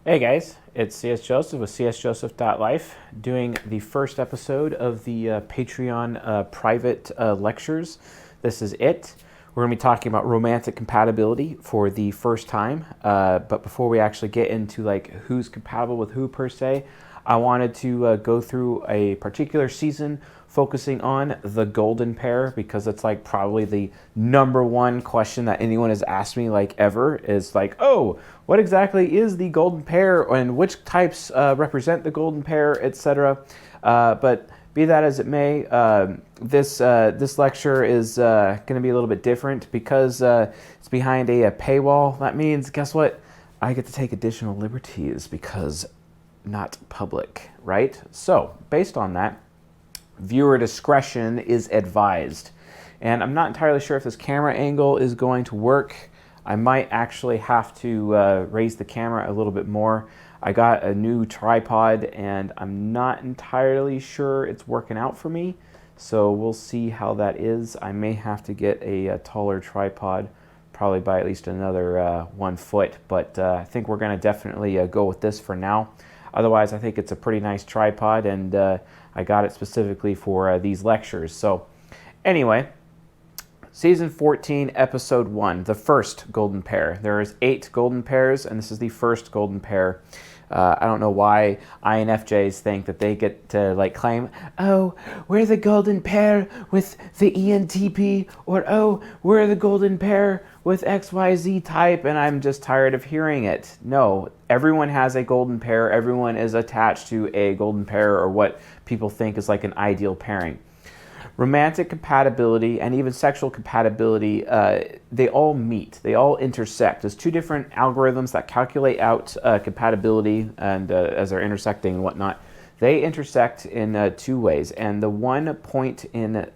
Hey guys, it's CS Joseph with csjoseph.life doing the first episode of the Patreon private lectures. This is it. We're going to be talking about romantic compatibility for the first time. But before we actually get into like who's compatible with who per se, I wanted to go through a particular season focusing on the golden pair, because it's like probably the number one question that anyone has asked me like ever is like, oh, what exactly is the golden pair and which types represent the golden pair, etc. But be that as it may, this lecture is going to be a little bit different because it's behind a paywall. That means, guess what? I get to take additional liberties because not public, right? So based on that, viewer discretion is advised. And I'm not entirely sure if this camera angle is going to work. I might actually have to raise the camera a little bit more. I got a new tripod and I'm not entirely sure it's working out for me. So we'll see how that is. I may have to get a taller tripod, probably by at least another 1 foot, but I think we're gonna definitely go with this for now. Otherwise, I think it's a pretty nice tripod, and I got it specifically for these lectures. So anyway, Season 14, Episode 1, the first golden pair. There is 8 golden pairs, and this is the first golden pair. I don't know why INFJs think that they get to like claim, oh, we're the golden pair with the ENTP, or oh, we're the golden pair with XYZ type, and I'm just tired of hearing it. No, everyone has a golden pair. Everyone is attached to a golden pair, or what people think is like an ideal pairing. Romantic compatibility and even sexual compatibility, they all meet, they all intersect. There's 2 different algorithms that calculate out compatibility, and as they're intersecting and whatnot, they intersect in 2 ways. And the one point in the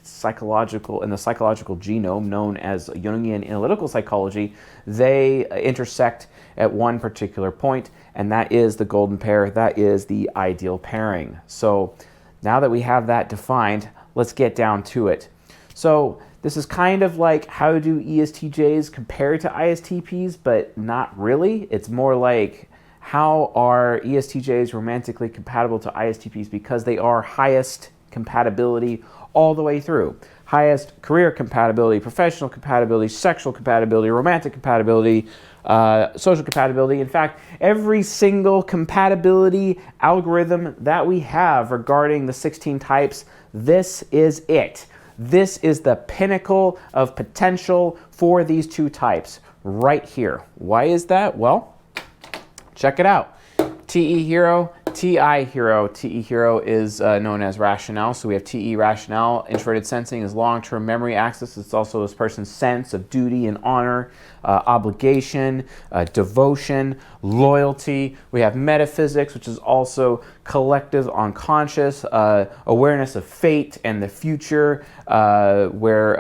psychological genome known as Jungian analytical psychology, they intersect at one particular point, and that is the golden pair. That is the ideal pairing. So now that we have that defined, let's get down to it. So this is kind of like, how do ESTJs compare to ISTPs, but not really. It's more like, how are ESTJs romantically compatible to ISTPs, because they are highest compatibility all the way through. Highest career compatibility, professional compatibility, sexual compatibility, romantic compatibility, social compatibility. In fact, every single compatibility algorithm that we have regarding the 16 types, this is it. This is the pinnacle of potential for these 2 types right here. Why is that? Well, check it out. TE hero, TI hero. TE hero is known as rationale. So we have TE rationale. Introverted sensing is long-term memory access. It's also this person's sense of duty and honor, obligation, devotion, loyalty. We have metaphysics, which is also collective unconscious, awareness of fate and the future, where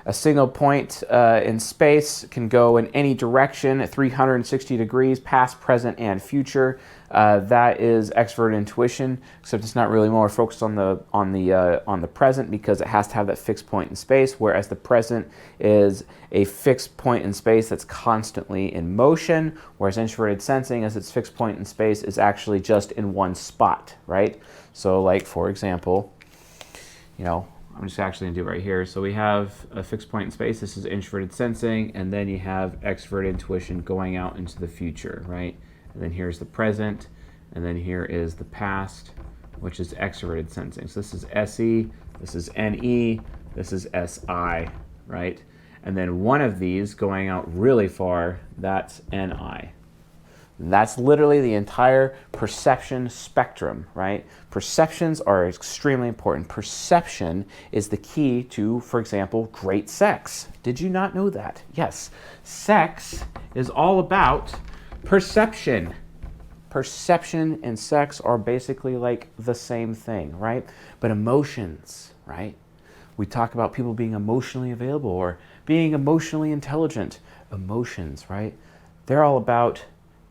a single point in space can go in any direction at 360 degrees, past, present, and future. That is extrovert intuition, except it's not really more focused on the present, because it has to have that fixed point in space, whereas the present is a fixed point in space that's constantly in motion, whereas introverted sensing, as its fixed point in space, is actually just in one spot, right? So like, for example, you know, I'm just actually going to do it right here. So we have a fixed point in space. This is introverted sensing, and then you have extrovert intuition going out into the future, right? And then here's the present, and then here is the past, which is extroverted sensing. So this is SE, this is NE, this is SI, right? And then one of these going out really far, that's NI. That's literally the entire perception spectrum, right? Perceptions are extremely important. Perception is the key to, for example, great sex. Did you not know that? Yes. Sex is all about perception. Perception and sex are basically like the same thing, right? But emotions, right? We talk about people being emotionally available or being emotionally intelligent. Emotions, right? They're all about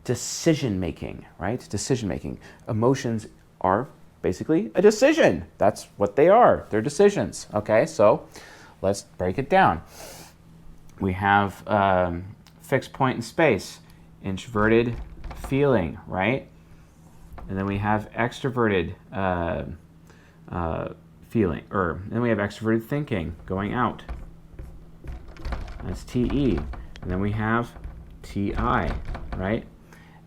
decision making, right? Decision making. Emotions are basically a decision. That's what they are. They're decisions. Okay, so let's break it down. We have fixed point in space, introverted feeling, right? And then we have extroverted feeling, or then we have extroverted thinking, going out. That's TE. And then we have TI, right?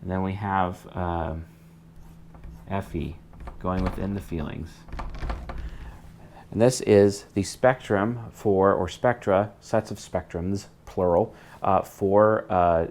And then we have FE, going within the feelings. And this is the spectrum for, or spectra, sets of spectrums, plural, for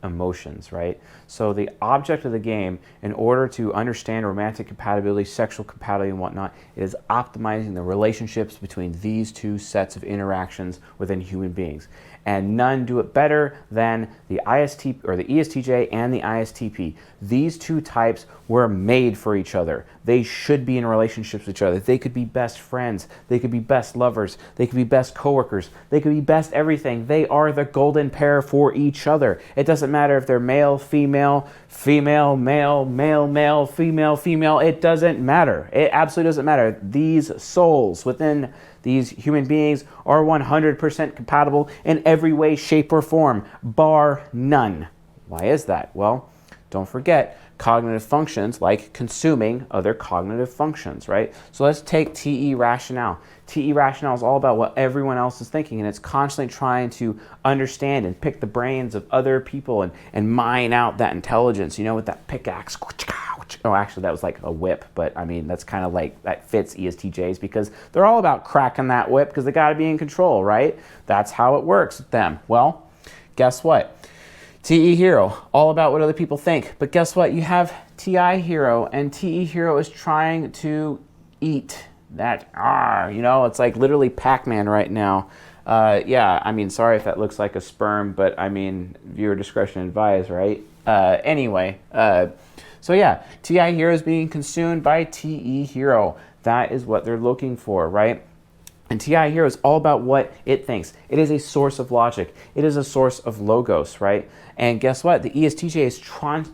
emotions, right? So the object of the game, in order to understand romantic compatibility, sexual compatibility, and whatnot, is optimizing the relationships between these two sets of interactions within human beings. And none do it better than the ISTP, or the ESTJ and the ISTP. These two types were made for each other. They should be in relationships with each other. They could be best friends. They could be best lovers. They could be best coworkers. They could be best everything. They are the golden pair for each other. It doesn't matter if they're male, female, female, male, male, male, female, female. It doesn't matter. It absolutely doesn't matter. These souls within these human beings are 100% compatible in every way, shape, or form, bar none. Why is that? Well, don't forget cognitive functions like consuming other cognitive functions, right? So let's take TE rationale. TE rationale is all about what everyone else is thinking, and it's constantly trying to understand and pick the brains of other people and mine out that intelligence, you know, with that pickaxe. Oh, actually, that was like a whip, but I mean, that's kind of like, that fits ESTJs because they're all about cracking that whip because they got to be in control, right? That's how it works with them. Well, guess what? TE hero, all about what other people think. But guess what? You have TI hero, and TE hero is trying to eat that R. You know, it's like literally Pac-Man right now. Yeah, I mean, sorry if that looks like a sperm, but I mean, viewer discretion advised, right? Anyway, so yeah, TI hero is being consumed by TE hero. That is what they're looking for, right? And TI hero is all about what it thinks. It is a source of logic. It is a source of logos, right? And guess what? The ESTJ is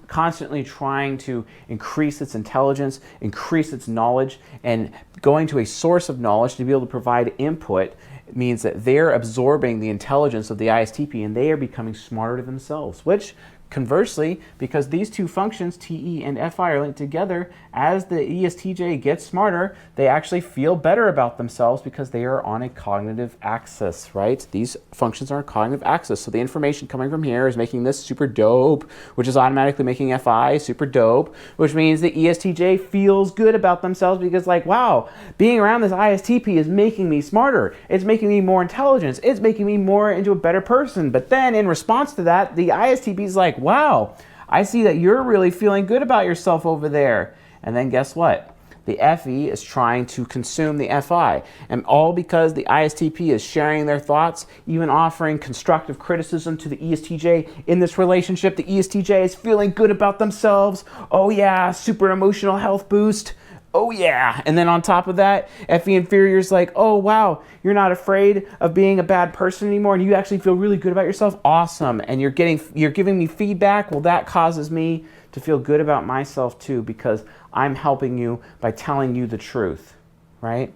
constantly trying to increase its intelligence, increase its knowledge, and going to a source of knowledge to be able to provide input means that they're absorbing the intelligence of the ISTP and they are becoming smarter themselves, which conversely, because these two functions, TE and FI, are linked together, as the ESTJ gets smarter, they actually feel better about themselves because they are on a cognitive axis, right? These functions are on a cognitive axis. So the information coming from here is making this super dope, which is automatically making FI super dope, which means the ESTJ feels good about themselves because like, wow, being around this ISTP is making me smarter. It's making me more intelligent. It's making me more into a better person. But then in response to that, the ISTP is like, wow, I see that you're really feeling good about yourself over there. And then guess what? The FE is trying to consume the FI. And all because the ISTP is sharing their thoughts, even offering constructive criticism to the ESTJ in this relationship. The ESTJ is feeling good about themselves. Oh yeah, super emotional health boost. Oh yeah. And then on top of that, FE inferior is like, oh wow, you're not afraid of being a bad person anymore and you actually feel really good about yourself. Awesome. And you're giving me feedback. Well, that causes me to feel good about myself too because I'm helping you by telling you the truth, right?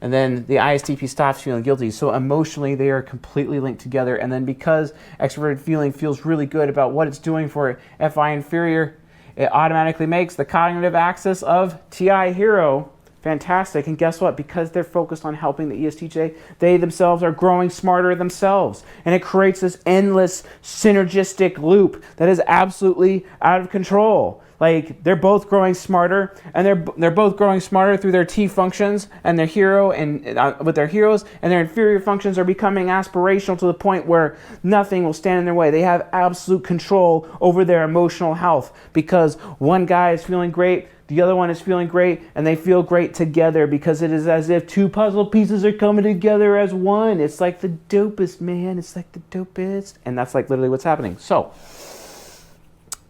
And then the ISTP stops feeling guilty. So emotionally, they are completely linked together. And then because extroverted feeling feels really good about what it's doing for FI inferior, it automatically makes the cognitive axis of TI hero fantastic. And guess what? Because they're focused on helping the ESTJ, they themselves are growing smarter themselves. And it creates this endless synergistic loop that is absolutely out of control. Like they're both growing smarter, and they're both growing smarter through their T functions and their hero and with their heroes, and their inferior functions are becoming aspirational to the point where nothing will stand in their way. They have absolute control over their emotional health because one guy is feeling great, the other one is feeling great, and they feel great together because it is as if two puzzle pieces are coming together as one. It's like the dopest, man. It's like the dopest. And that's like literally what's happening. So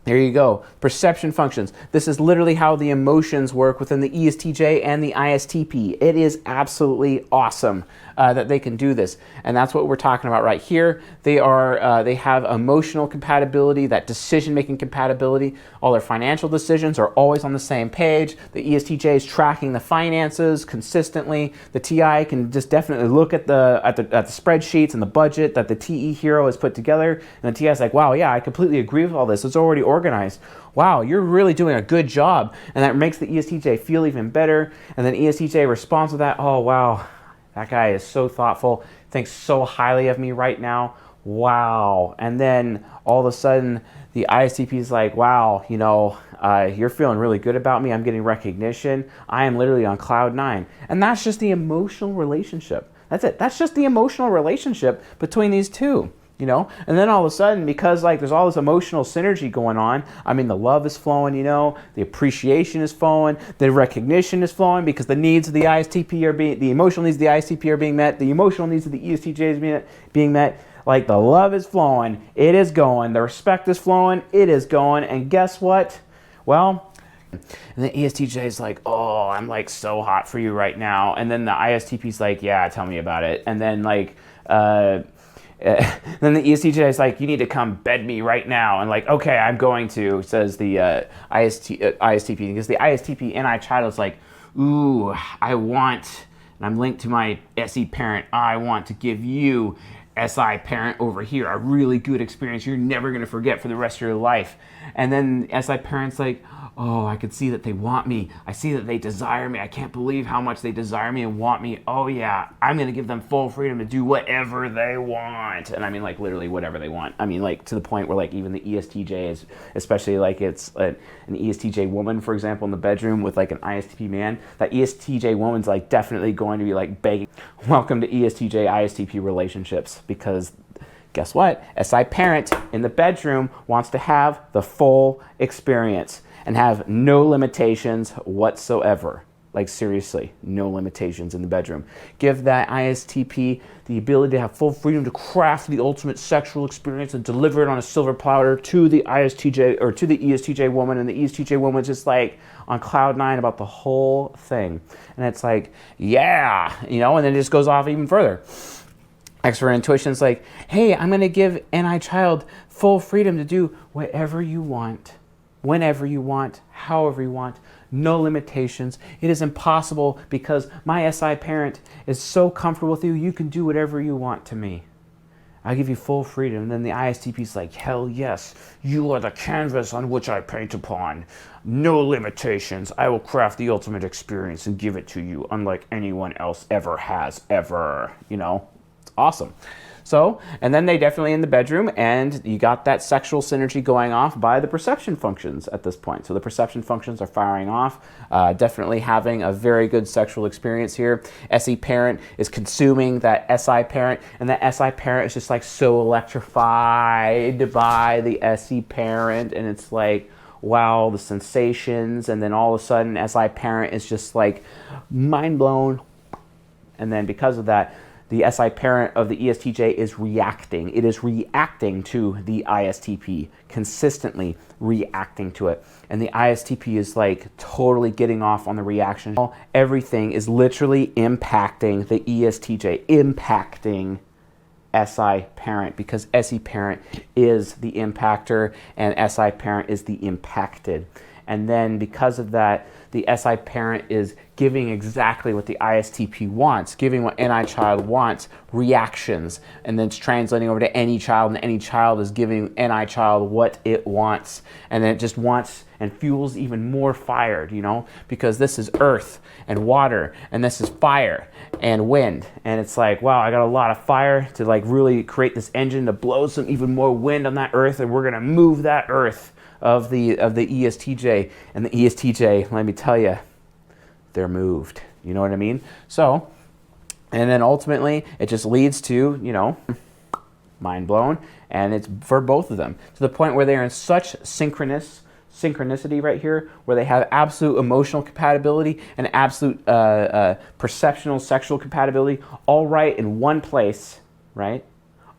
there you go. Perception functions. This is literally how the emotions work within the ESTJ and the ISTP. It is absolutely awesome that they can do this. And that's what we're talking about right here. They have emotional compatibility, that decision-making compatibility. All their financial decisions are always on the same page. The ESTJ is tracking the finances consistently. The TI can just definitely look at the spreadsheets and the budget that the TE hero has put together. And the TI is like, wow, yeah, I completely agree with all this. It's already organized. Wow, you're really doing a good job. And that makes the ESTJ feel even better. And then ESTJ responds to that, oh, wow, that guy is so thoughtful, thinks so highly of me right now. Wow. And then all of a sudden, the ISTP is like, wow, you know, you're feeling really good about me. I'm getting recognition. I am literally on cloud 9. And that's just the emotional relationship. That's it. That's just the emotional relationship between these two. You know, and then all of a sudden, because like there's all this emotional synergy going on, I mean, the love is flowing, you know, the appreciation is flowing, the recognition is flowing because the needs of the ISTP are being, the emotional needs of the ISTP are being met, the emotional needs of the ESTJ is being met. Like the love is flowing, it is going, the respect is flowing, it is going, and guess what? Well, and the ESTJ is like, oh, I'm like so hot for you right now. And then the ISTP is like, yeah, tell me about it. And then like, then the ESTJ is like, you need to come bed me right now. And like, okay, I'm going to, says the ISTP, because the ISTP NI child is like, ooh, I want, and I'm linked to my SE parent, I want to give you, SI parent over here, a really good experience you're never going to forget for the rest of your life. And then SI parent's like, oh, I could see that they want me. I see that they desire me. I can't believe how much they desire me and want me. Oh yeah, I'm going to give them full freedom to do whatever they want. And I mean like literally whatever they want. I mean like to the point where like even the ESTJ is, especially like it's an ESTJ woman, for example, in the bedroom with like an ISTP man, that ESTJ woman's like definitely going to be like begging, welcome to ESTJ ISTP relationships, because guess what? SI parent in the bedroom wants to have the full experience and have no limitations whatsoever. Like seriously, no limitations in the bedroom. Give that ISTP the ability to have full freedom to craft the ultimate sexual experience and deliver it on a silver platter to the ISTJ or to the ESTJ woman, and the ESTJ woman's just like on cloud 9 about the whole thing. And it's like, yeah, you know, and then it just goes off even further. Expert intuition is like, hey, I'm gonna give NI child full freedom to do whatever you want, whenever you want, however you want, no limitations. It is impossible because my SI parent is so comfortable with you, you can do whatever you want to me. I'll give you full freedom. And then the ISTP is like, hell yes, you are the canvas on which I paint upon. No limitations. I will craft the ultimate experience and give it to you unlike anyone else ever has, ever. You know, it's awesome. So, and then they definitely in the bedroom, and you got that sexual synergy going off by the perception functions at this point. So the perception functions are firing off, definitely having a very good sexual experience here. SE parent is consuming that SI parent, and that SI parent is just like so electrified by the SE parent, and it's like, wow, the sensations, and then all of a sudden SI parent is just like mind blown. And then because of that, the SI parent of the ESTJ is reacting. It is reacting to the ISTP, consistently reacting to it. And the ISTP is like totally getting off on the reaction. Everything is literally impacting the ESTJ, impacting SI parent, because SE parent is the impactor and SI parent is the impacted. And then because of that, the SI parent is giving exactly what the ISTP wants, giving what NI child wants, reactions, and then it's translating over to any child, and any child is giving NI child what it wants, and then it just wants and fuels even more fired, you know, because this is earth and water, and this is fire and wind, and it's like, wow, I got a lot of fire to like really create this engine to blow some even more wind on that earth, and we're gonna move that earth of the ESTJ, and the ESTJ, let me tell you, they're moved. You know what I mean? So, and then ultimately, it just leads to, you know, mind blown, and it's for both of them to the point where they're in such synchronicity right here, where they have absolute emotional compatibility and absolute perceptional sexual compatibility, all right in one place, right?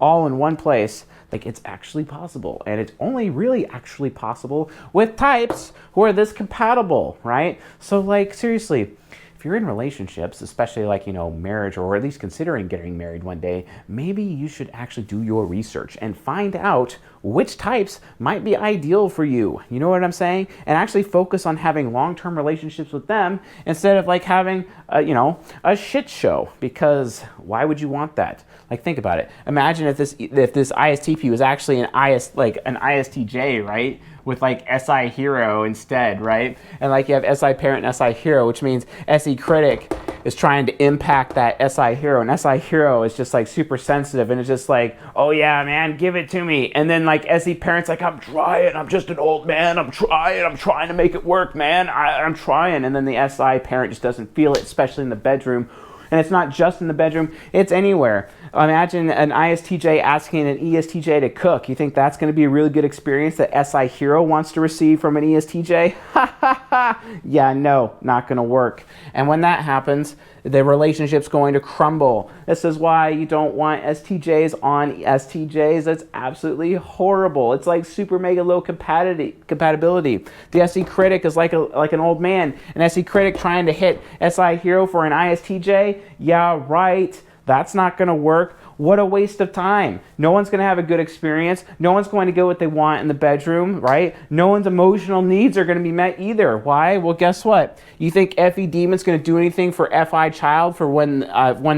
All in one place. Like, it's actually possible, and it's only really actually possible with types who are this compatible, right? So like, seriously, if you're in relationships, especially like, you know, marriage, or at least considering getting married one day, maybe you should actually do your research and find out which types might be ideal for you. You know what I'm saying? And actually focus on having long-term relationships with them instead of like having, a shit show, because why would you want that? Like, think about it. Imagine if this ISTP was actually an ISTJ, right? With like SI hero instead, right? And like you have SI parent and SI hero, which means SE critic is trying to impact that SI hero, and SI hero is just like super sensitive, and it's just like, oh yeah, man, give it to me. And then like SE parent's like, I'm trying, I'm just an old man, I'm trying to make it work, man, I'm trying. And then the SI parent just doesn't feel it, especially in the bedroom. And it's not just in the bedroom, it's anywhere. Imagine an ISTJ asking an ESTJ to cook. You think that's going to be a really good experience that SI hero wants to receive from an ESTJ? Ha ha ha! Yeah, no, not going to work. And when that happens, the relationship's going to crumble. This is why you don't want STJs on STJs. That's absolutely horrible. It's like super mega low compatibility. The SE critic is like an old man. An SE critic trying to hit SI hero for an ISTJ? Yeah, right. That's not going to work. What a waste of time. No one's going to have a good experience. No one's going to get what they want in the bedroom, right? No one's emotional needs are going to be met either. Why? Well, guess what? You think FE Demon's going to do anything for FI Child for when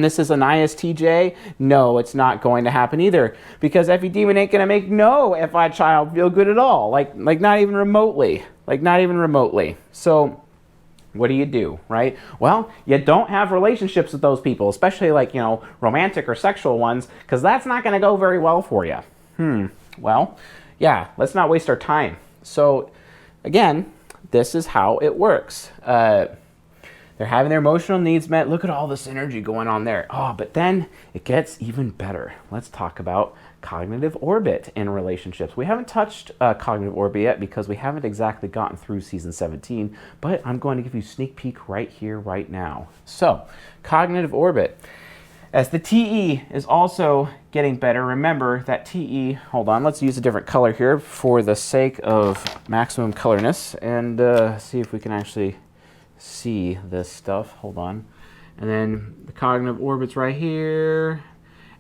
this is an ISTJ? No, it's not going to happen either, because FE Demon ain't going to make no FI Child feel good at all. Like not even remotely. Like not even remotely. So what do, right? Well, you don't have relationships with those people, especially like, romantic or sexual ones, because that's not going to go very well for you. Well, yeah, let's not waste our time. So again, this is how it works. They're having their emotional needs met. Look at all this energy going on there. Oh, but then it gets even better. Let's talk about cognitive orbit in relationships. We haven't touched cognitive orbit yet because we haven't exactly gotten through season 17, but I'm going to give you a sneak peek right here, right now. So, cognitive orbit. As the TE is also getting better, remember that TE, hold on, let's use a different color here for the sake of maximum colorness, and see if we can actually see this stuff. Hold on. And then the cognitive orbit's right here.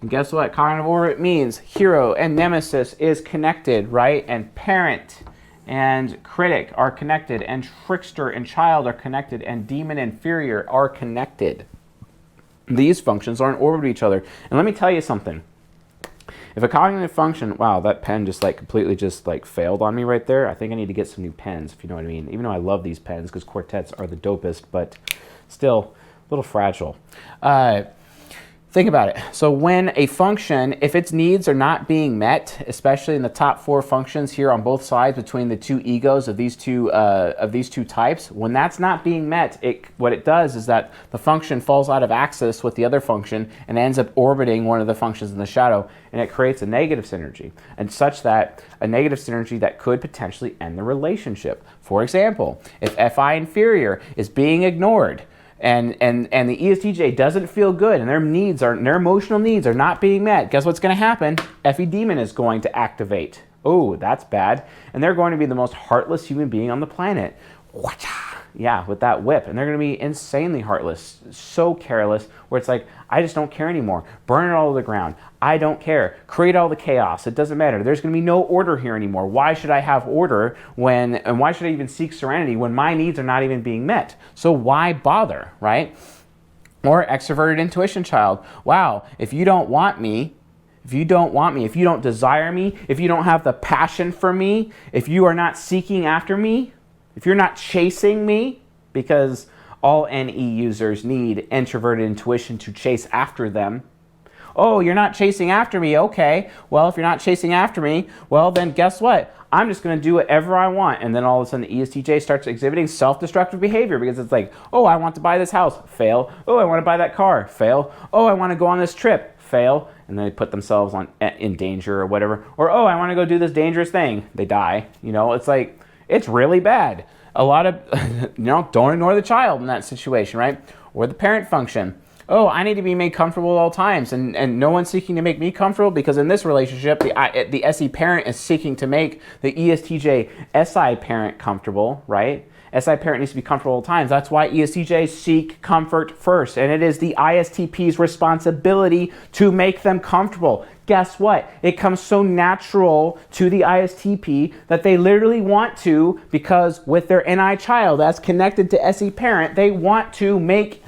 And guess what? Cognitive orbit means hero and nemesis is connected, right? And parent and critic are connected, and trickster and child are connected, and demon and inferior are connected. These functions are in orbit with each other. And let me tell you something. If a cognitive function, wow, that pen just like completely just like failed on me right there. I think I need to get some new pens, if you know what I mean. Even though I love these pens because quartets are the dopest, but still a little fragile. Think about it. So when a function, if its needs are not being met, especially in the top 4 functions here on both sides between the 2 egos of these two types, when that's not being met, what it does is that the function falls out of axis with the other function and ends up orbiting one of the functions in the shadow, and it creates a negative synergy, and such that a negative synergy that could potentially end the relationship. For example, if FI inferior is being ignored, and the ESTJ doesn't feel good, and their emotional needs are not being met, guess what's going to happen? FE Demon is going to activate. Oh, that's bad. And they're going to be the most heartless human being on the planet. Yeah, with that whip. And they're going to be insanely heartless, so careless, where it's like, I just don't care anymore. Burn it all to the ground. I don't care. Create all the chaos. It doesn't matter. There's going to be no order here anymore. Why should I have order and why should I even seek serenity when my needs are not even being met? So why bother, right? Or extroverted intuition child. Wow, if you don't want me, if you don't desire me, if you don't have the passion for me, if you are not seeking after me, if you're not chasing me, because all NE users need introverted intuition to chase after them. Oh, you're not chasing after me, okay. Well, if you're not chasing after me, well then guess what? I'm just going to do whatever I want. And then all of a sudden the ESTJ starts exhibiting self-destructive behavior, because it's like, oh, I want to buy this house, fail. Oh, I want to buy that car, fail. Oh, I want to go on this trip, fail. And then they put themselves in danger or whatever. Or, oh, I want to go do this dangerous thing, they die. It's like, it's really bad. A lot of, don't ignore the child in that situation, right? Or the parent function. Oh, I need to be made comfortable at all times, and no one's seeking to make me comfortable, because in this relationship, the SE parent is seeking to make the ESTJ SI parent comfortable, right? SI parent needs to be comfortable all the times. That's why ESTJs seek comfort first. And it is the ISTP's responsibility to make them comfortable. Guess what? It comes so natural to the ISTP that they literally want to, because with their NI child as connected to SE parent, they want to make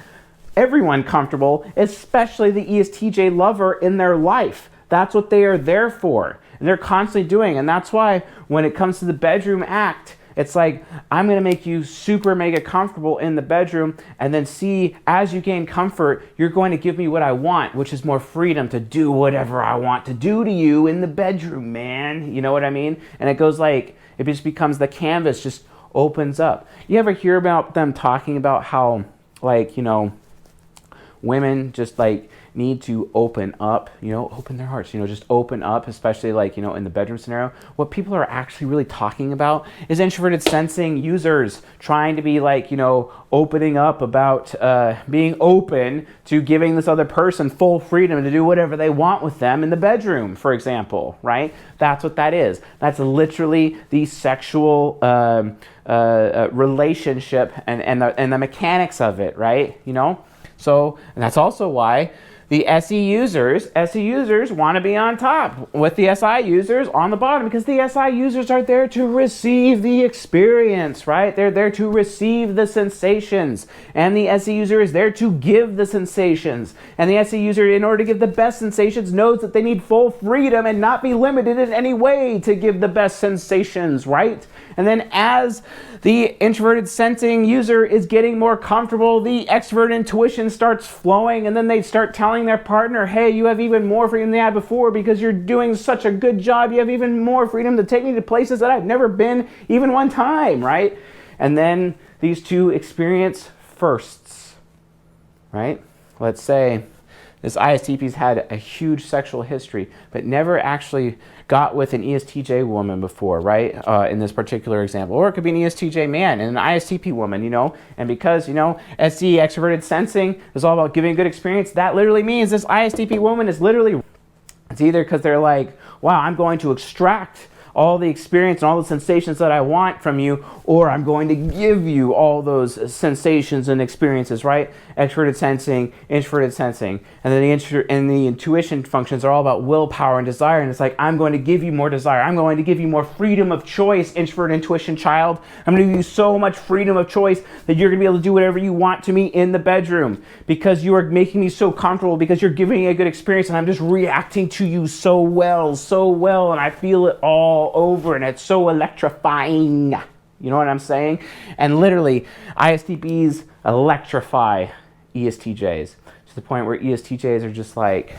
everyone comfortable, especially the ESTJ lover in their life. That's what they are there for. And they're constantly doing. And that's why when it comes to the bedroom act, it's like, I'm going to make you super mega comfortable in the bedroom, and then see, as you gain comfort, you're going to give me what I want, which is more freedom to do whatever I want to do to you in the bedroom, man. You know what I mean? And it goes like, it just becomes, the canvas just opens up. You ever hear about them talking about how, like, you know, women just like need to open up, you know, open their hearts, you know, just open up, especially like, you know, in the bedroom scenario. What people are actually really talking about is introverted sensing users trying to be like, you know, opening up about being open to giving this other person full freedom to do whatever they want with them in the bedroom, for example, right? That's what that is. That's literally the sexual relationship and the mechanics of it, right? You know? So, and that's also why the SE users want to be on top with the SI users on the bottom, because the SI users are there to receive the experience, right? They're there to receive the sensations, and the SE user is there to give the sensations. And the SE user, in order to give the best sensations, knows that they need full freedom and not be limited in any way to give the best sensations, right? And then as the introverted sensing user is getting more comfortable, the extrovert intuition starts flowing, and then they start telling their partner, hey, you have even more freedom than I had before because you're doing such a good job. You have even more freedom to take me to places that I've never been even one time, right? And then these two experience firsts, right? Let's say this ISTP's had a huge sexual history, but never actually got with an ESTJ woman before, right? In this particular example. Or it could be an ESTJ man and an ISTP woman, you know? And because, you know, SE, extroverted sensing, is all about giving a good experience, that literally means this ISTP woman is literally, it's either because they're like, wow, I'm going to extract all the experience and all the sensations that I want from you, or I'm going to give you all those sensations and experiences, right? Extroverted sensing, introverted sensing. And then the intuition functions are all about willpower and desire. And it's like, I'm going to give you more desire. I'm going to give you more freedom of choice, introvert intuition child. I'm going to give you so much freedom of choice that you're going to be able to do whatever you want to me in the bedroom, because you are making me so comfortable, because you're giving me a good experience, and I'm just reacting to you so well, and I feel it all over, and it's so electrifying. You know what I'm saying? And literally, ISTPs electrify ESTJs to the point where ESTJs are just like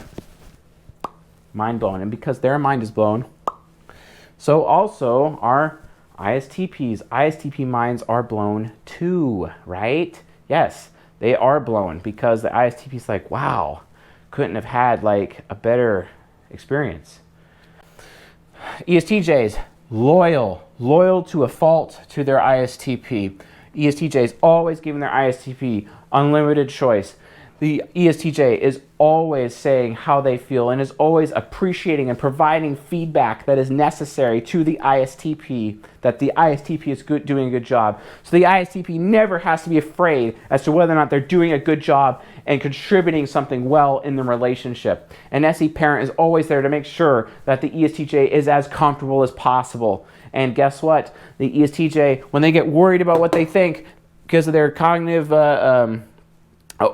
mind blown. And because their mind is blown, so also are ISTPs. ISTP minds are blown too, right? Yes, they are blown, because the ISTP is like, wow, couldn't have had like a better experience. ESTJs, loyal to a fault to their ISTP. ESTJs always giving their ISTP unlimited choice. The ESTJ is always saying how they feel and is always appreciating and providing feedback that is necessary to the ISTP, that the ISTP is doing a good job. So the ISTP never has to be afraid as to whether or not they're doing a good job and contributing something well in the relationship. An SE parent is always there to make sure that the ESTJ is as comfortable as possible. And guess what? The ESTJ, when they get worried about what they think because of their cognitive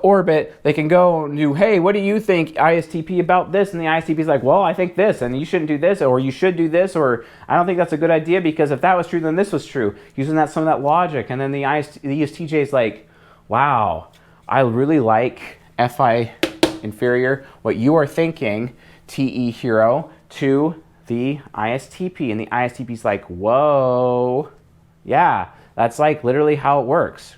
orbit, they can go and do, hey, what do you think, ISTP, about this? And the ISTP is like, well, I think this, and you shouldn't do this, or you should do this, or I don't think that's a good idea, because if that was true, then this was true, using some of that logic. And then the ESTJ is like, wow, I really like FI inferior, what you are thinking, TE hero, to the ISTP. And the ISTP is like, whoa, yeah, that's like literally how it works.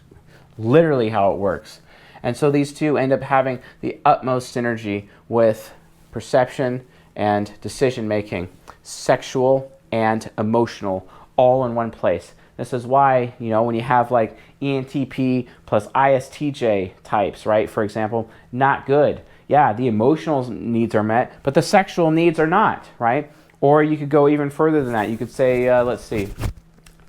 Literally how it works. And so these two end up having the utmost synergy with perception and decision making, sexual and emotional, all in one place. This is why, you know, when you have like ENTP plus ISTJ types, right, for example, not good. Yeah, the emotional needs are met, but the sexual needs are not, right? Or you could go even further than that. You could say, let's see,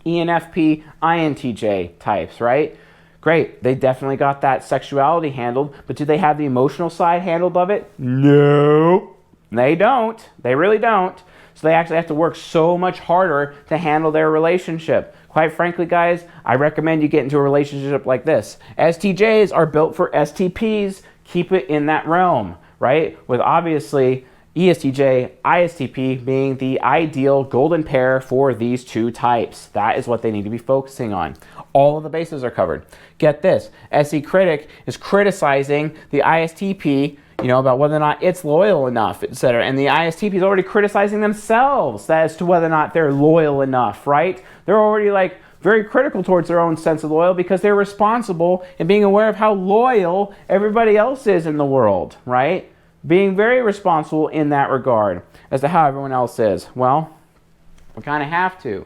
ENFP, INTJ types, right? Great, they definitely got that sexuality handled, but do they have the emotional side handled of it? No, they don't. They really don't. So they actually have to work so much harder to handle their relationship. Quite frankly, guys, I recommend you get into a relationship like this. STJs are built for STPs. Keep it in that realm, right? With obviously ESTJ, ISTP being the ideal golden pair for these two types. That is what they need to be focusing on. All of the bases are covered. Get this, SE Critic is criticizing the ISTP, about whether or not it's loyal enough, etc. And the ISTP is already criticizing themselves as to whether or not they're loyal enough, right? They're already very critical towards their own sense of loyal because they're responsible and being aware of how loyal everybody else is in the world, right? Being very responsible in that regard as to how everyone else is. Well, we kind of have to.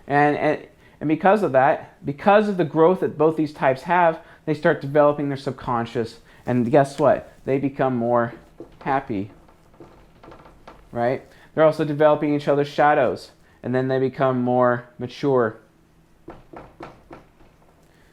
And because of that, because of the growth that both these types have, they start developing their subconscious. And guess what? They become more happy, right? They're also developing each other's shadows. And then they become more mature.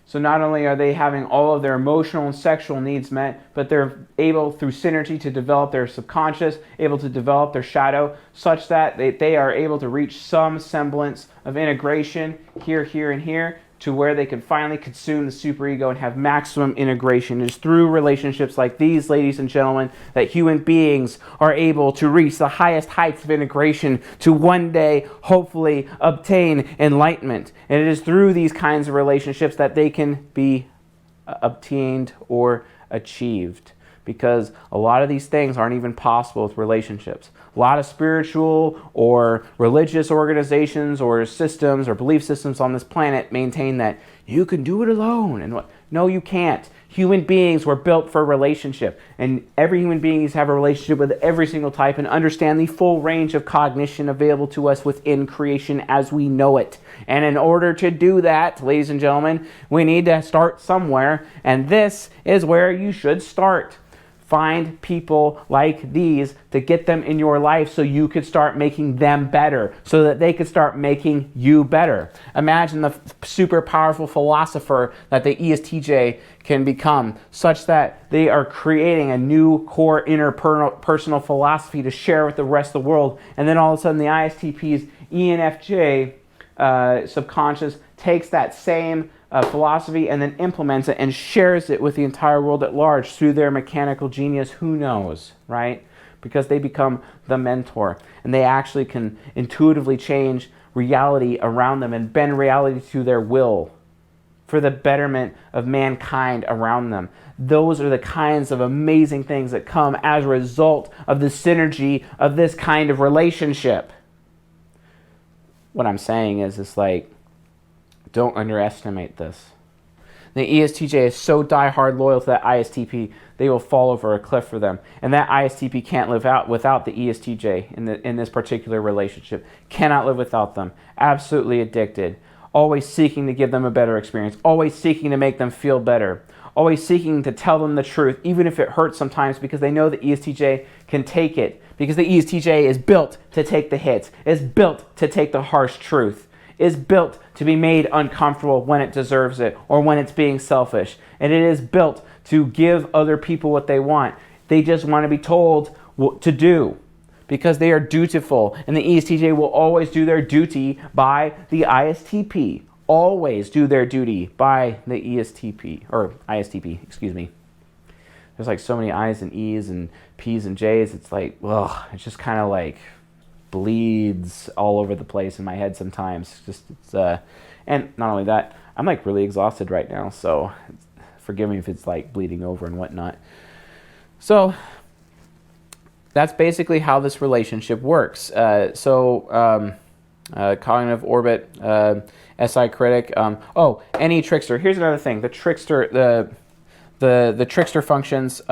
So not only are they having all of their emotional and sexual needs met, but they're able through synergy to develop their subconscious, able to develop their shadow, such that they are able to reach some semblance of integration here, here, and here, to where they can finally consume the superego and have maximum integration. It is through relationships like these, ladies and gentlemen, that human beings are able to reach the highest heights of integration to one day, hopefully, obtain enlightenment. And it is through these kinds of relationships that they can be obtained or achieved. Because a lot of these things aren't even possible with relationships. A lot of spiritual or religious organizations or systems or belief systems on this planet maintain that you can do it alone. And what? No, you can't. Human beings were built for relationship. And every human being needs to have a relationship with every single type and understand the full range of cognition available to us within creation as we know it. And in order to do that, ladies and gentlemen, we need to start somewhere. And this is where you should start. Find people like these to get them in your life so you could start making them better, so that they could start making you better. Imagine the super powerful philosopher that the ESTJ can become, such that they are creating a new core interpersonal philosophy to share with the rest of the world. And then all of a sudden the ISTP's ENFJ subconscious takes that same philosophy and then implements it and shares it with the entire world at large through their mechanical genius. Who knows, right? Because they become the mentor and they actually can intuitively change reality around them and bend reality to their will for the betterment of mankind around them. Those are the kinds of amazing things that come as a result of the synergy of this kind of relationship. What I'm saying is, it's like, don't underestimate this. The ESTJ is so die-hard loyal to that ISTP, they will fall over a cliff for them. And that ISTP can't live out without the ESTJ in this particular relationship. Cannot live without them. Absolutely addicted. Always seeking to give them a better experience. Always seeking to make them feel better. Always seeking to tell them the truth, even if it hurts sometimes, because they know the ESTJ can take it. Because the ESTJ is built to take the hits. Is built to take the harsh truth. Is built to be made uncomfortable when it deserves it or when it's being selfish. And it is built to give other people what they want. They just want to be told what to do because they are dutiful. And the ESTJ will always do their duty by the ISTP. Always do their duty by the ESTP, or ISTP, excuse me. There's like so many I's and E's and P's and J's. It's like, ugh, it's just kind of like bleeds all over the place in my head sometimes. And not only that, I'm like really exhausted right now, so forgive me if it's like bleeding over and whatnot. So that's basically how this relationship works. Cognitive orbit, SI critic. Any trickster. Here's another thing. The trickster, the trickster functions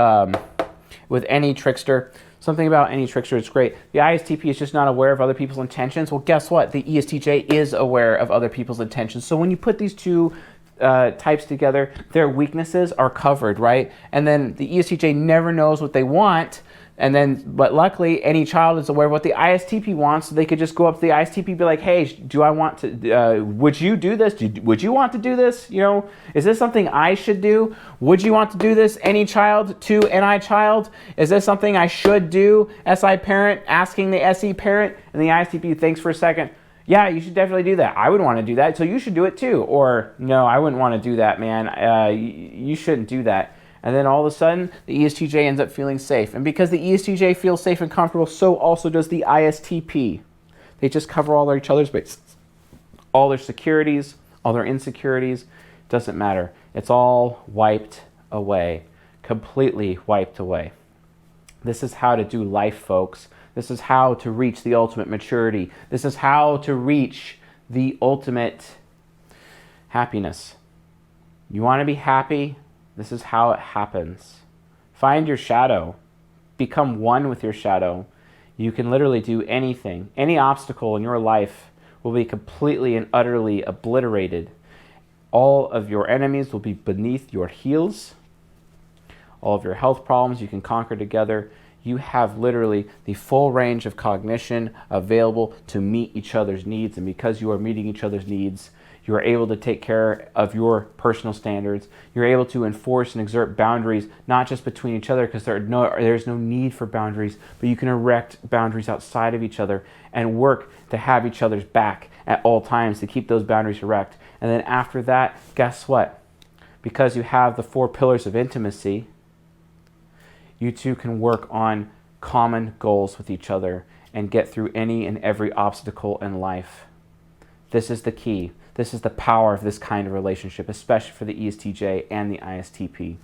with any trickster. Something about any trickster is great. The ISTP is just not aware of other people's intentions. Well, guess what? The ESTJ is aware of other people's intentions. So when you put these two types together, their weaknesses are covered, right? And then the ESTJ never knows what they want But luckily, any child is aware of what the ISTP wants, so they could just go up to the ISTP and be like, hey, do I want to, would you do this? Would you want to do this? You know, is this something I should do? Would you want to do this? Any child to NI child? Is this something I should do? SI parent asking the SE parent, and the ISTP thinks for a second, yeah, you should definitely do that. I would want to do that, so you should do it too. Or, no, I wouldn't want to do that, man. You shouldn't do that. And then all of a sudden, the ESTJ ends up feeling safe. And because the ESTJ feels safe and comfortable, so also does the ISTP. They just cover all each other's bases. All their securities, all their insecurities, doesn't matter. It's all wiped away, completely wiped away. This is how to do life, folks. This is how to reach the ultimate maturity. This is how to reach the ultimate happiness. You want to be happy? This is how it happens. Find your shadow. Become one with your shadow. You can literally do anything. Any obstacle in your life will be completely and utterly obliterated. All of your enemies will be beneath your heels. All of your health problems you can conquer together. You have literally the full range of cognition available to meet each other's needs. And because you are meeting each other's needs, you are able to take care of your personal standards. You're able to enforce and exert boundaries, not just between each other, because there's no need for boundaries, but you can erect boundaries outside of each other and work to have each other's back at all times to keep those boundaries erect. And then after that, guess what? Because you have the 4 pillars of intimacy, you two can work on common goals with each other and get through any and every obstacle in life. This is the key. This is the power of this kind of relationship, especially for the ESTJ and the ISTP.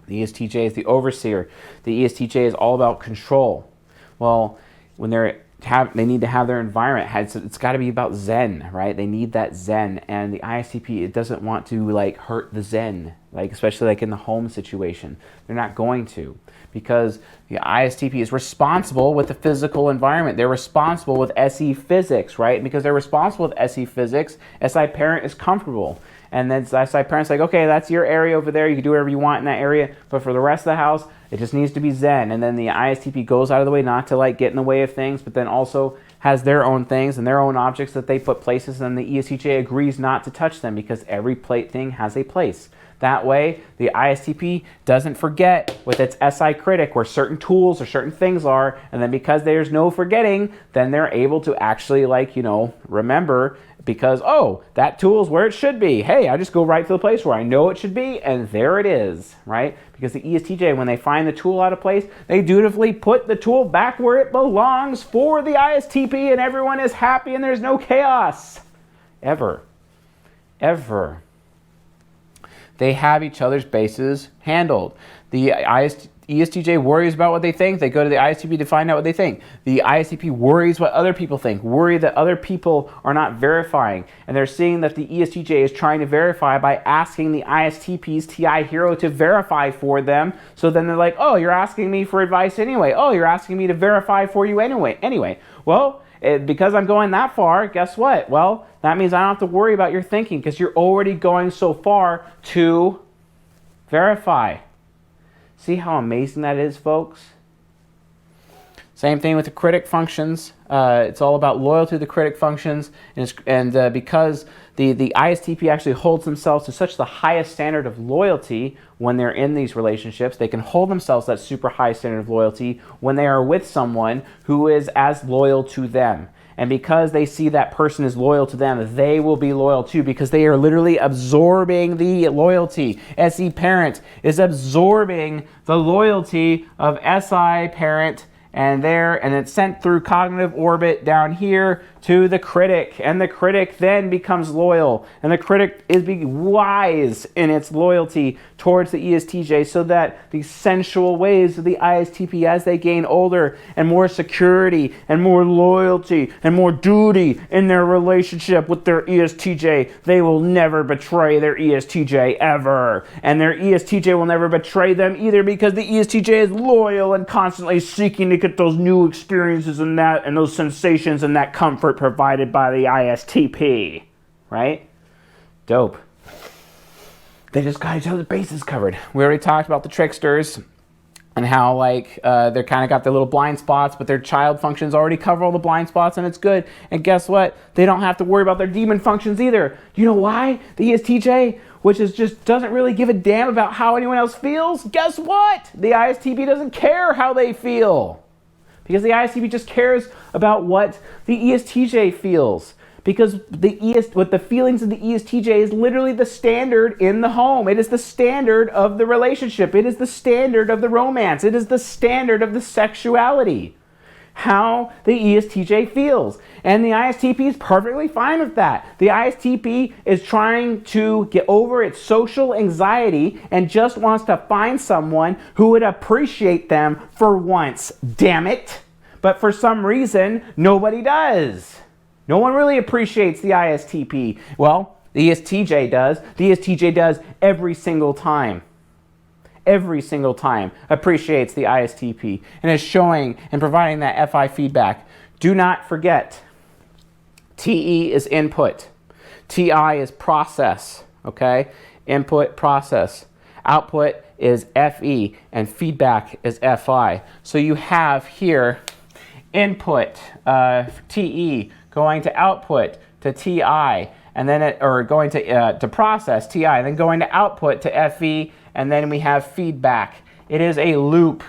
The ESTJ is the overseer. The ESTJ is all about control. Well, when they need to have their environment, it's got to be about zen, right? They need that zen. And the ISTP, it doesn't want to like hurt the zen, like especially like in the home situation. They're not going to, because the ISTP is responsible with the physical environment. They're responsible with SE physics, right? And because they're responsible with SE physics, SI parent is comfortable. And then SI parent's like, okay, that's your area over there. You can do whatever you want in that area. But for the rest of the house, it just needs to be zen. And then the ISTP goes out of the way not to like get in the way of things, but then also has their own things and their own objects that they put places. And the ESTJ agrees not to touch them because every thing has a place. That way, the ISTP doesn't forget with its SI critic where certain tools or certain things are, and then because there's no forgetting, then they're able to actually remember because, oh, that tool's where it should be. Hey, I just go right to the place where I know it should be, and there it is, right? Because the ESTJ, when they find the tool out of place, they dutifully put the tool back where it belongs for the ISTP, and everyone is happy and there's no chaos. Ever. They have each other's bases handled. The ESTJ worries about what they think. They go to the ISTP to find out what they think. The ISTP worries what other people think, worry that other people are not verifying. And they're seeing that the ESTJ is trying to verify by asking the ISTP's TI hero to verify for them. So then they're like, oh, you're asking me for advice anyway. Oh, you're asking me to verify for you anyway. Well, because I'm going that far, guess what? Well, that means I don't have to worry about your thinking because you're already going so far to verify. See how amazing that is, folks? Same thing with the critic functions. It's all about loyalty to the critic functions. And because the ISTP actually holds themselves to such the highest standard of loyalty when they're in these relationships, they can hold themselves that super high standard of loyalty when they are with someone who is as loyal to them. And because they see that person is loyal to them, they will be loyal too because they are literally absorbing the loyalty. SE parent is absorbing the loyalty of SI parent and it's sent through cognitive orbit down here to the critic, and the critic then becomes loyal, and the critic is being wise in its loyalty towards the ESTJ, so that the sensual ways of the ISTP, as they gain older and more security and more loyalty and more duty in their relationship with their ESTJ, they will never betray their ESTJ ever, and their ESTJ will never betray them either, because the ESTJ is loyal and constantly seeking to get those new experiences and those sensations and that comfort provided by the ISTP, right? Dope. They just got each other's bases covered. We already talked about the tricksters and how like they're kind of got their little blind spots, but their child functions already cover all the blind spots and it's good. And guess what? They don't have to worry about their demon functions either. You know why? The ESTJ, which is just doesn't really give a damn about how anyone else feels. Guess what? The ISTP doesn't care how they feel, because the ISTP just cares about what the ESTJ feels. Because what the feelings of the ESTJ is literally the standard in the home. It is the standard of the relationship. It is the standard of the romance. It is the standard of the sexuality. How the ESTJ feels. And the ISTP is perfectly fine with that. The ISTP is trying to get over its social anxiety and just wants to find someone who would appreciate them for once. Damn it. But for some reason, nobody does. No one really appreciates the ISTP. Well, the ESTJ does. The ESTJ does every single time. Every single time appreciates the ISTP and is showing and providing that FI feedback. Do not forget, TE is input. TI is process, okay? Input, process. Output is FE, and feedback is FI. So you have here input, TE, going to output to TI, and then going to process TI, and then going to output to FE, and then we have feedback. It is a loop,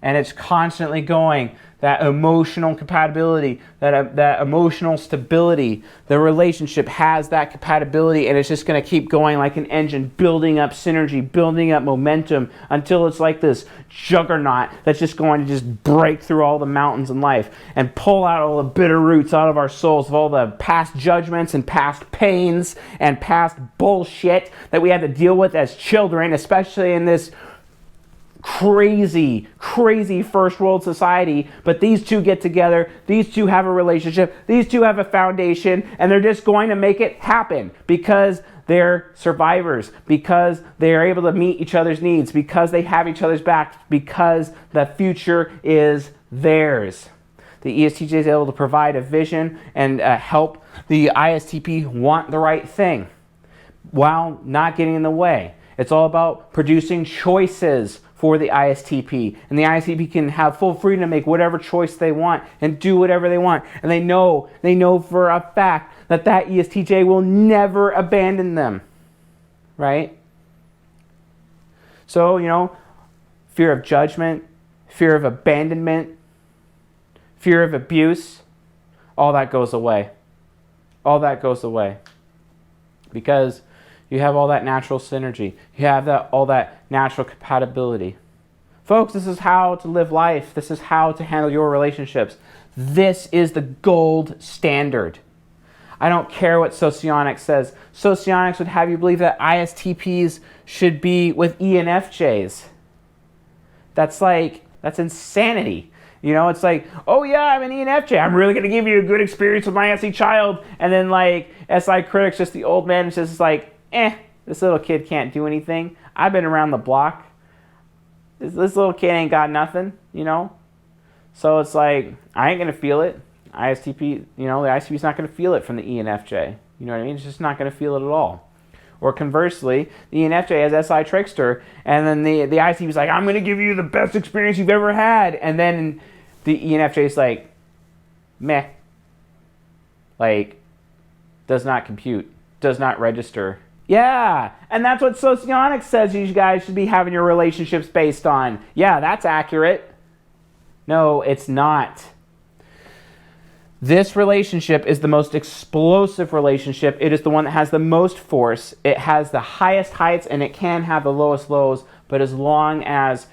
and it's constantly going. That emotional compatibility, that emotional stability, the relationship has that compatibility, and it's just going to keep going like an engine, building up synergy, building up momentum until it's like this juggernaut that's just going to just break through all the mountains in life and pull out all the bitter roots out of our souls of all the past judgments and past pains and past bullshit that we had to deal with as children, especially in this crazy first world society. But these two get together, these two have a relationship, these two have a foundation, and they're just going to make it happen because they're survivors, because they're able to meet each other's needs, because they have each other's backs, because the future is theirs. The ESTJ is able to provide a vision and help the ISTP want the right thing while not getting in the way. It's all about producing choices for the ISTP, and the ISTP can have full freedom to make whatever choice they want and do whatever they want, and they know for a fact that ESTJ will never abandon them, right? So, fear of judgment, fear of abandonment, fear of abuse, all that goes away. All that goes away because you have all that natural synergy. You have all that natural compatibility. Folks, this is how to live life. This is how to handle your relationships. This is the gold standard. I don't care what Socionics says. Socionics would have you believe that ISTPs should be with ENFJs. That's insanity. It's like, oh yeah, I'm an ENFJ. I'm really going to give you a good experience with my SE child. And then SI critic's just the old man. It's just like, this little kid can't do anything. I've been around the block. This little kid ain't got nothing, So it's like, I ain't going to feel it. ISTP, the ISTP's not going to feel it from the ENFJ. You know what I mean? It's just not going to feel it at all. Or conversely, the ENFJ has SI trickster, and then the ISTP's like, I'm going to give you the best experience you've ever had. And then the ENFJ's like, meh. Does not compute, does not register. Yeah, and that's what Socionics says you guys should be having your relationships based on. Yeah, that's accurate. No, it's not. This relationship is the most explosive relationship. It is the one that has the most force. It has the highest heights and it can have the lowest lows. But as long as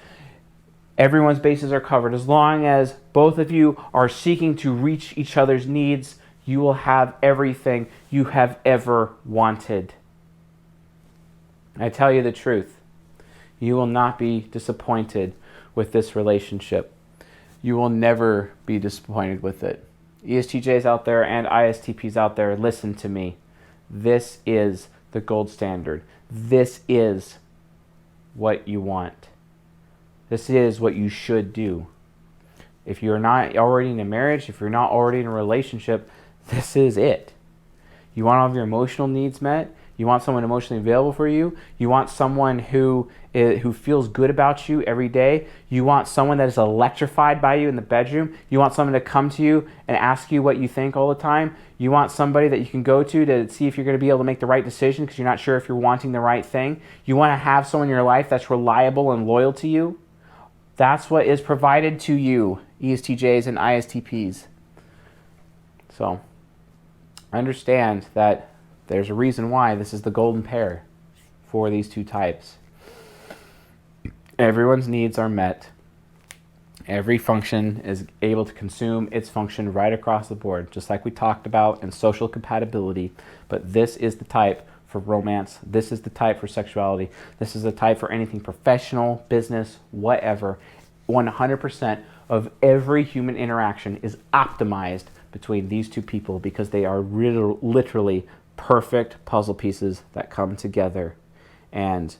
everyone's bases are covered, as long as both of you are seeking to reach each other's needs, you will have everything you have ever wanted. I tell you the truth. You will not be disappointed with this relationship. You will never be disappointed with it. ESTJs out there and ISTPs out there, listen to me. This is the gold standard. This is what you want. This is what you should do. If you're not already in a marriage, if you're not already in a relationship, this is it. You want all of your emotional needs met. You want someone emotionally available for you. You want someone who feels good about you every day. You want someone that is electrified by you in the bedroom. You want someone to come to you and ask you what you think all the time. You want somebody that you can go to see if you're going to be able to make the right decision because you're not sure if you're wanting the right thing. You want to have someone in your life that's reliable and loyal to you. That's what is provided to you, ESTJs and ISTPs. So understand that there's a reason why this is the golden pair for these two types. Everyone's needs are met. Every function is able to consume its function right across the board, just like we talked about in social compatibility. But this is the type for romance. This is the type for sexuality. This is the type for anything professional, business, whatever. 100% of every human interaction is optimized between these two people because they are literally perfect puzzle pieces that come together. And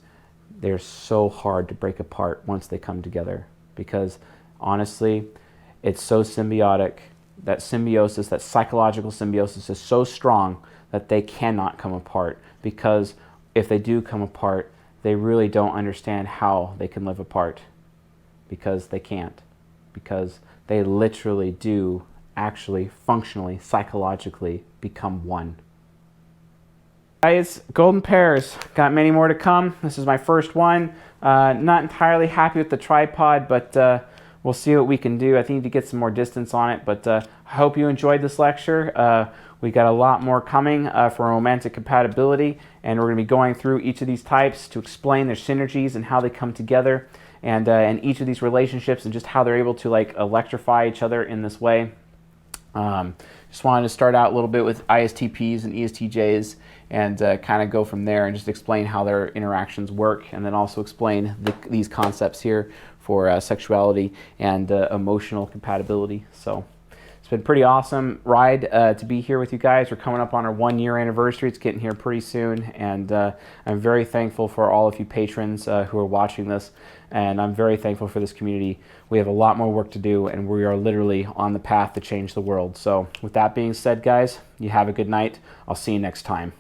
they're so hard to break apart once they come together because honestly, it's so symbiotic. That symbiosis, that psychological symbiosis is so strong that they cannot come apart, because if they do come apart, they really don't understand how they can live apart, because they can't, because they literally do actually functionally, psychologically become one. Guys, golden pairs, got many more to come. This is my first one. Not entirely happy with the tripod, but we'll see what we can do. I think need to get some more distance on it, but I hope you enjoyed this lecture. We got a lot more coming for romantic compatibility, and we're going to be going through each of these types to explain their synergies and how they come together, and each of these relationships and just how they're able to like electrify each other in this way. Just wanted to start out a little bit with ISTPs and ESTJs and kind of go from there and just explain how their interactions work, and then also explain these concepts here for sexuality and emotional compatibility. So it's been a pretty awesome ride to be here with you guys. We're coming up on our 1-year anniversary. It's getting here pretty soon, and I'm very thankful for all of you patrons who are watching this, and I'm very thankful for this community. We have a lot more work to do, and we are literally on the path to change the world. So with that being said, guys, you have a good night. I'll see you next time.